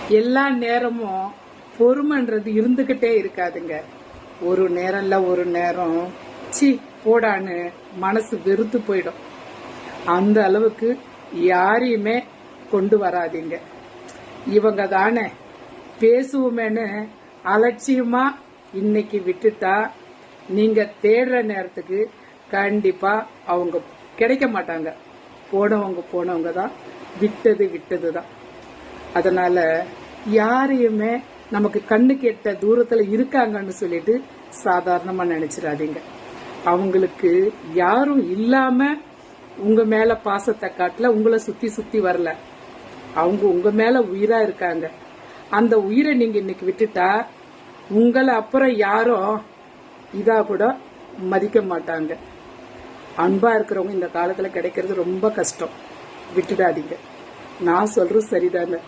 எல்லா நேரமும் பொறுமைன்றது இருந்துகிட்டே இருக்காதுங்க. ஒரு நேரம்ல ஒரு நேரம் சி போடான்னு மனசு வெறுத்து போயிடும். அந்த அளவுக்கு யாரையுமே கொண்டு வராதீங்க. இவங்க தானே பேசுவோமேனு அலட்சியமா இன்னைக்கு விட்டுட்டா நீங்க தேடுற நேரத்துக்கு கண்டிப்பா அவங்க கிடைக்க மாட்டாங்க. போனவங்க தான், விட்டது தான். அதனால யாரையுமே நமக்கு கண்ணு கெட்ட தூரத்துல இருக்காங்கன்னு சொல்லிட்டு சாதாரணமா நினைச்சிடாதீங்க. அவங்களுக்கு யாரும் இல்லாம உங்க மேல பாசத்தை காட்டல, உங்களை சுத்தி வரல. அவங்க உங்க மேல உயிரா இருக்காங்க. அந்த உயிரை நீங்க இன்னைக்கு விட்டுட்டா உங்களை அப்புறம் யாரும் இதா கூட மதிக்க மாட்டாங்க. அன்பா இருக்கிறவங்க இந்த காலத்துல கிடைக்கிறது ரொம்ப கஷ்டம். விட்டுடாதீங்க. நான் சொல்றது சரிதானே?